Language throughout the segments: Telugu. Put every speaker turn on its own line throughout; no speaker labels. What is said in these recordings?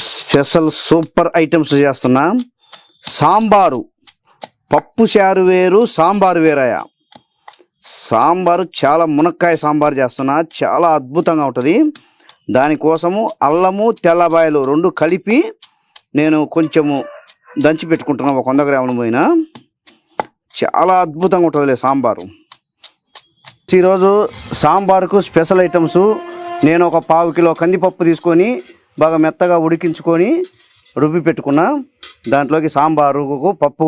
స్పెషల్ సూపర్ ఐటమ్స్ చేస్తున్నా. సాంబారు, పప్పు చారు వేరు, సాంబారు వేరయ్యా. సాంబారు చాలా మునక్కాయ సాంబారు చేస్తున్నా, చాలా అద్భుతంగా ఉంటుంది. దానికోసము అల్లము తెల్లబాయలు రెండు కలిపి నేను కొంచెము దంచి పెట్టుకుంటున్నా. ఒక 100 గ్రాముల పోయిన చాలా అద్భుతంగా ఉంటుందిలే సాంబారు. ఈరోజు సాంబారుకు స్పెషల్ ఐటమ్స్ నేను ఒక 1/4 కిలో కందిపప్పు తీసుకొని బాగా మెత్తగా ఉడికించుకొని రుబ్బి పెట్టుకున్నా. దాంట్లోకి సాంబారుకు పప్పు,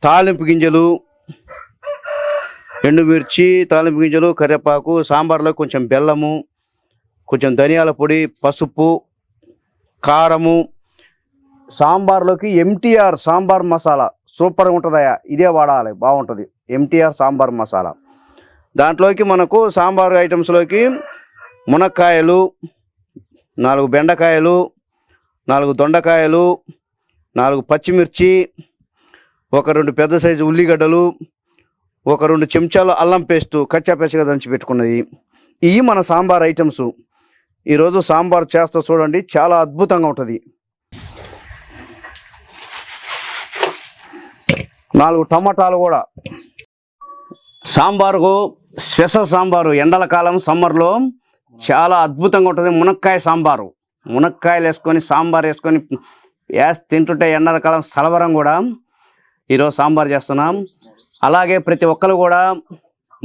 తాలింపు గింజలు, ఎండుమిర్చి, తాలింపు గింజలు, కరివేపాకు, సాంబార్లో కొంచెం బెల్లము, కొంచెం ధనియాల పొడి, పసుపు, కారము. సాంబార్లోకి ఎంటీఆర్ సాంబార్ మసాలా సూపర్గా ఉంటుందయ్యా, ఇదే వాడాలి, బాగుంటుంది. ఎంటీఆర్ సాంబార్ మసాలా. దాంట్లోకి మనకు సాంబార్ ఐటమ్స్లోకి మునక్కాయలు, 4 బెండకాయలు, 4 దొండకాయలు, 4 పచ్చిమిర్చి, ఒక 2 పెద్ద సైజు ఉల్లిగడ్డలు, ఒక 2 చెంచాలు అల్లం పేస్టు కచ్చాపచ్చిగా దంచి పెట్టుకున్నది. ఇవి మన సాంబార్ ఐటమ్స్. ఈరోజు సాంబార్ చేస్తా చూడండి, చాలా అద్భుతంగా ఉంటుంది. 4 టమాటాలు కూడా. సాంబారుకు స్పెషల్ సాంబారు ఎండల కాలం సమ్మర్లో చాలా అద్భుతంగా ఉంటుంది. మునక్కాయ సాంబారు, మునక్కాయలు వేసుకొని సాంబార్ వేసుకొని తింటుంటే ఎండల కాలం సలవరం కూడా. ఈరోజు సాంబార్ చేస్తున్నాం. అలాగే ప్రతి ఒక్కరు కూడా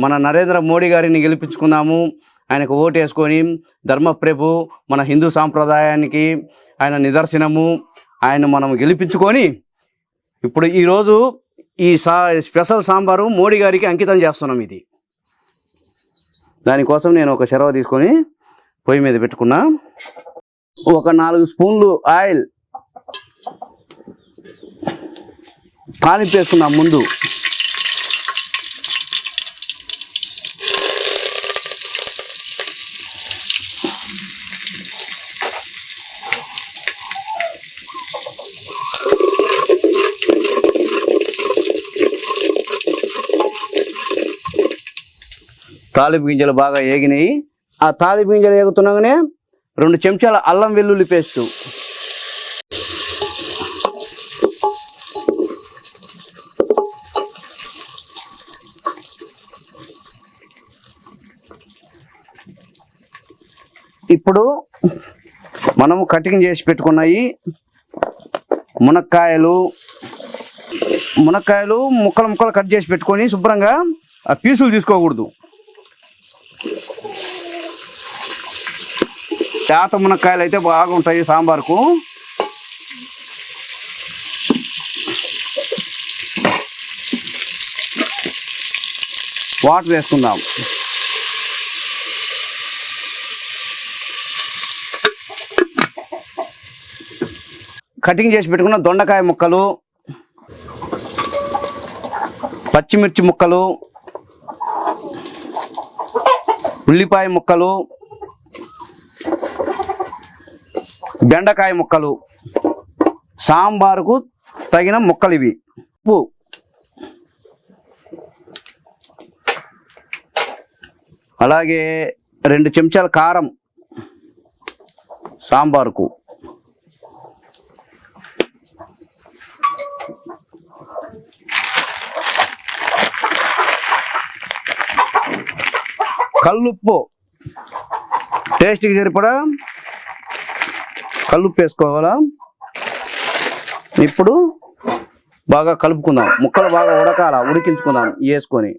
మన నరేంద్ర మోడీ గారిని గెలిపించుకుందాము. ఆయనకు ఓటు వేసుకొని ధర్మప్రభు, మన హిందూ సాంప్రదాయానికి ఆయన నిదర్శనము. ఆయన మనం గెలిపించుకొని ఇప్పుడు ఈరోజు ఈ స్పెషల్ సాంబారు మోడీ గారికి అంకితం చేస్తున్నాం. ఇది దానికోసం నేను ఒక చెరవ తీసుకొని పొయ్యి మీద పెట్టుకున్నా. ఒక 4 స్పూన్లు ఆయిల్ తాలింపు వేసుకున్నాం ముందు. తాలింపు గింజలు బాగా ఏగినాయి. ఆ తాలింపు గింజలు ఏగుతుండగానే 2 చెంచాల అల్లం వెల్లుల్లి పేస్టు, ఇప్పుడు మనము కటింగ్ చేసి పెట్టుకున్నాయి మునక్కాయలు ముక్కలు కట్ చేసి పెట్టుకొని శుభ్రంగా ఆ పీసులు తీసుకోకూడదు. లేత మునక్కాయలు అయితే బాగుంటాయి సాంబార్కు. వాటర్ వేసుకుందాం. కటింగ్ చేసి పెట్టుకున్న దొండకాయ ముక్కలు, పచ్చిమిర్చి ముక్కలు, ఉల్లిపాయ ముక్కలు, బెండకాయ ముక్కలు, సాంబారుకు తగిన ముక్కలు ఇవి. ఉప్పు, అలాగే 2 చెంచాల కారం సాంబారుకు, కల్లుప్పు టేస్ట్కి సరిపడా కల్లుప్పు వేసుకోవాలా. ఇప్పుడు బాగా కలుపుకుందాం. ముక్కలు బాగా ఉడికించుకుందాం వేసుకొని.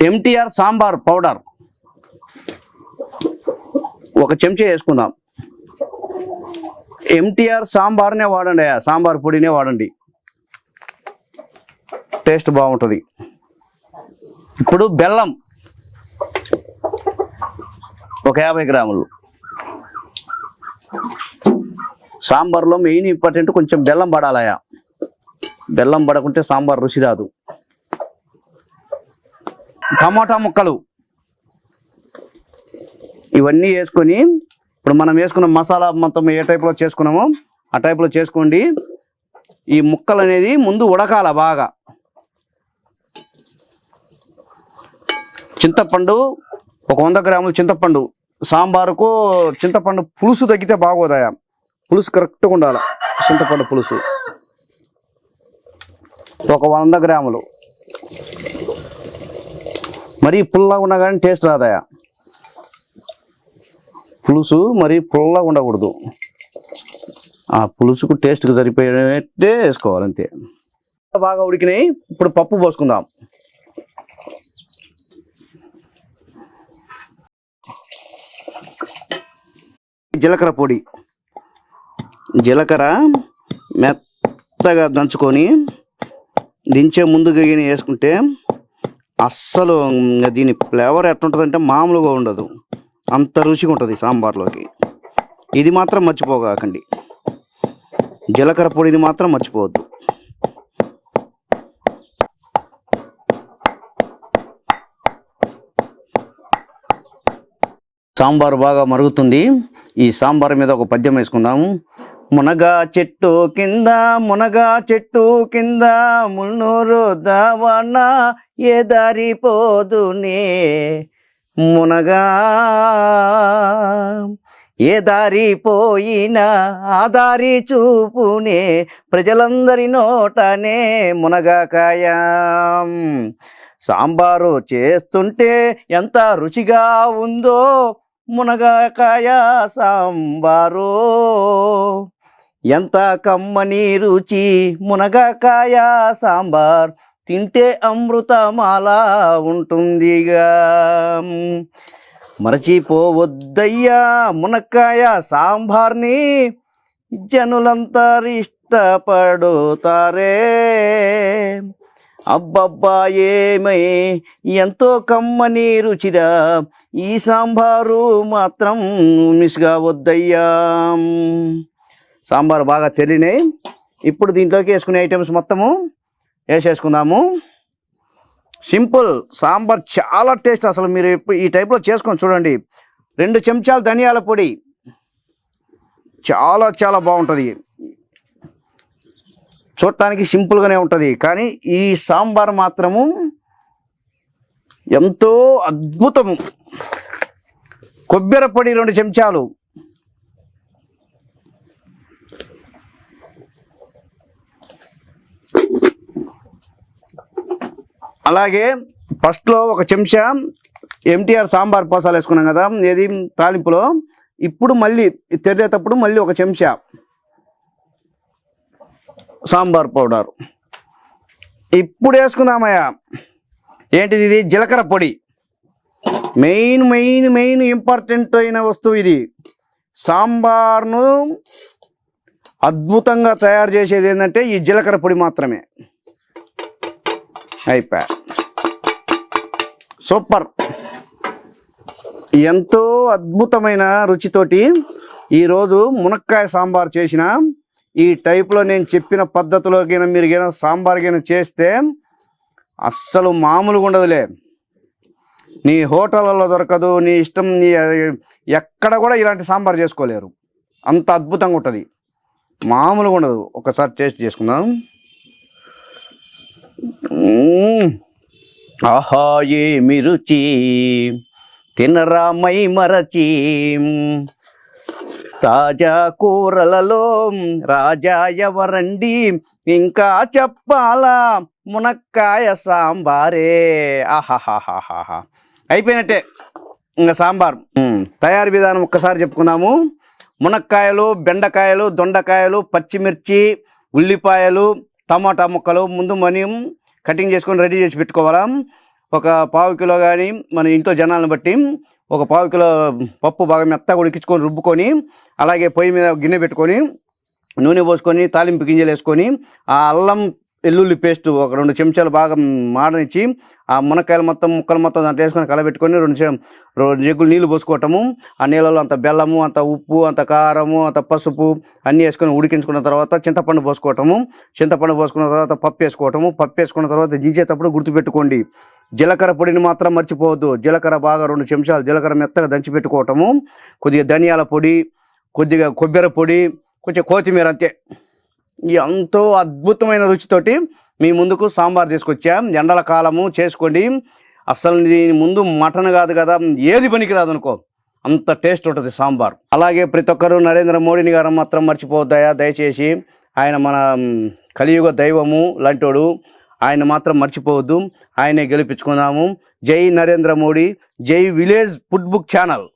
ఎంటీఆర్ సాంబార్ పౌడర్ 1 చెంచా వేసుకుందాం. ఎంటీఆర్ సాంబార్నే వాడండి, సాంబార్ పొడినే వాడండి, టేస్ట్ బాగుంటుంది. ఇప్పుడు బెల్లం ఒక 50 గ్రాములు. సాంబార్లో మెయిన్ ఇంపార్టెంట్ కొంచెం బెల్లం పడాలయా. బెల్లం పడకుంటే సాంబార్ రుచి రాదు. టమాటా ముక్కలు ఇవన్నీ వేసుకొని ఇప్పుడు మనం వేసుకున్న మసాలా మొత్తం ఏ టైప్లో చేసుకున్నామో ఆ టైప్లో చేసుకోండి. ఈ ముక్కలు అనేది ముందు ఉడకాల బాగా. చింతపండు ఒక 100 గ్రాములు చింతపండు. సాంబారుకు చింతపండు పులుసు తగ్గితే బాగోదాయా, పులుసు కరెక్ట్గా ఉండాలి. చింతపండు పులుసు ఒక 100 గ్రాములు. మరీ పుల్లగా ఉన్నా కానీ టేస్ట్ రాదాయా. పులుసు మరీ పుల్లగా ఉండకూడదు, ఆ పులుసుకు టేస్ట్కి సరిపోయేట్టే వేసుకోవాలి అంతే. బాగా ఉడికినాయి. ఇప్పుడు పప్పు పోసుకుందాం. జీలకర్ర పొడి, జీలకర్ర మెత్తగా దంచుకొని దించే ముందుగా వేసుకుంటే అస్సలు దీని ఫ్లేవర్ ఎట్లుంటుందంటే మామూలుగా ఉండదు, అంత రుచిగా ఉంటుంది సాంబార్లోకి. ఇది మాత్రం మర్చిపోకండి, జీలకర్ర పొడిని మాత్రం మర్చిపోవద్దు. సాంబారు బాగా మరుగుతుంది. ఈ సాంబార్ మీద ఒక పద్యం వేసుకుందాము. మునగా చెట్టు కింద, మునగా చెట్టు కింద, మున్నూరు దావన ఏ దారి పోదునే, మునగా ఏ దారి పోయినా ఆ దారి చూపునే, ప్రజలందరి నోటనే మునగాకాయ. సాంబారు చేస్తుంటే ఎంత రుచిగా ఉందో మునగాకాయ సాంబారు, ఎంత కమ్మని రుచి మునగాకాయ సాంబార్, తింటే అమృతమాల ఉంటుందిగా. మరచిపోవద్దయ్యా మునక్కాయ సాంబార్ని, జనులంతా ఇష్టపడుతారే. అబ్బబ్బా ఏమై ఎంతో కమ్మని రుచిరా, ఈ సాంబారు మాత్రం మిస్ కావద్దయ్యా. సాంబారు బాగా తెలియనాయి. ఇప్పుడు దీంట్లోకి వేసుకునే ఐటమ్స్ మొత్తము వేసేసుకుందాము. సింపుల్ సాంబార్, చాలా టేస్ట్. అసలు మీరు ఈ టైప్లో చేసుకొని చూడండి. 2 చెంచాలు ధనియాల పొడి, చాలా చాలా బాగుంటుంది. చూడటానికి సింపుల్గానే ఉంటుంది, కానీ ఈ సాంబార్ మాత్రము ఎంతో అద్భుతము. కొబ్బరి పొడి 2 చెంచాలు, అలాగే ఫస్ట్లో 1 చెంచా ఎంటీఆర్ సాంబార్ పోసాలు వేసుకున్నాం కదా, ఏది తాలింపులో. ఇప్పుడు మళ్ళీ తెరిచేటప్పుడు మళ్ళీ 1 చెంచా సాంబార్ పౌడర్ ఇప్పుడు వేసుకుందామయ్యా. ఏంటిది? ఇది జీలకర్ర పొడి. మెయిన్ మెయిన్ మెయిన్ ఇంపార్టెంట్ అయిన వస్తువు ఇది. సాంబార్ను అద్భుతంగా తయారు చేసేది ఏంటంటే ఈ జీలకర్ర పొడి మాత్రమే. అయిపోయా, సూపర్. ఎంతో అద్భుతమైన రుచితోటి ఈరోజు మునక్కాయ సాంబార్ చేసిన ఈ టైప్లో నేను చెప్పిన పద్ధతిలో మీరు సాంబార్ చేస్తే అస్సలు మామూలుగా ఉండదులే. నీ హోటళ్ళలో దొరకదు, నీ ఇష్టం, నీ ఎక్కడ కూడా ఇలాంటి సాంబార్ చేసుకోలేరు, అంత అద్భుతంగా ఉంటుంది, మామూలుగా ఉండదు. ఒకసారి టేస్ట్ చేసుకుందాం. ఆహా ఏమి రుచి, తినరా మై మరచి, తాజా కూరలలో రాజా ఎవరండి, ఇంకా చెప్పాలా మునక్కాయ సాంబారే. ఆహాహాహాహా, అయిపోయినట్టే ఇంకా సాంబార్. తయారీ విధానం ఒక్కసారి చెప్పుకుందాము. మునక్కాయలు, బెండకాయలు, దొండకాయలు, పచ్చిమిర్చి, ఉల్లిపాయలు, టమాటా ముక్కలు ముందు మనం కటింగ్ చేసుకొని రెడీ చేసి పెట్టుకోవాలా. 1 పావు కిలో కానీ మన ఇంట్లో జనాలను బట్టి 1 పావు కిలో పప్పు బాగా మెత్తగా ఉడికించుకొని రుబ్బుకొని, అలాగే పొయ్యి మీద గిన్నె పెట్టుకొని నూనె పోసుకొని తాలింపు గింజలు వేసుకొని, ఆ అల్లం వెల్లుల్లి పేస్ట్ 2 చెంచాలు బాగా మాడనిచ్చి, ఆ మునక్కాయలు మొత్తం ముక్కలు మొత్తం దాంట్లో వేసుకొని కలబెట్టుకొని 2 జగ్గులు నీళ్ళు పోసుకోవటము. ఆ నీళ్ళలో అంత బెల్లము, అంత ఉప్పు, అంత కారము, అంత పసుపు అన్నీ వేసుకొని ఉడికించుకున్న తర్వాత చింతపండు పోసుకోవటము. చింతపండు పోసుకున్న తర్వాత పప్పు వేసుకోవటము. పప్పు వేసుకున్న తర్వాత దించేటప్పుడు గుర్తుపెట్టుకోండి, జీలకర్ర పొడిని మాత్రం మర్చిపోవద్దు. జీలకర్ర బాగా 2 చెంచాలు జీలకర్ర మెత్తగా దంచి పెట్టుకోవటము. కొద్దిగా ధనియాల పొడి, కొద్దిగా కొబ్బరి పొడి, కొంచెం కొత్తిమీర, అంతే. ఎంతో అద్భుతమైన రుచితోటి మీ ముందుకు సాంబార్ తీసుకొచ్చాం. ఎండల కాలము చేసుకోండి, అసలు దీని ముందు మటన్ కాదు కదా, ఏది పనికిరాదు అనుకో, అంత టేస్ట్ ఉంటుంది సాంబార్. అలాగే ప్రతి ఒక్కరు నరేంద్ర మోడీని గారు మాత్రం మర్చిపోవద్దాయా దయచేసి. ఆయన మన కలియుగ దైవము లాంటోడు, ఆయన మాత్రం మర్చిపోవద్దు. ఆయనే గెలిపించుకుందాము. జై నరేంద్ర మోడీ, జై విలేజ్ ఫుడ్ బుక్ ఛానల్.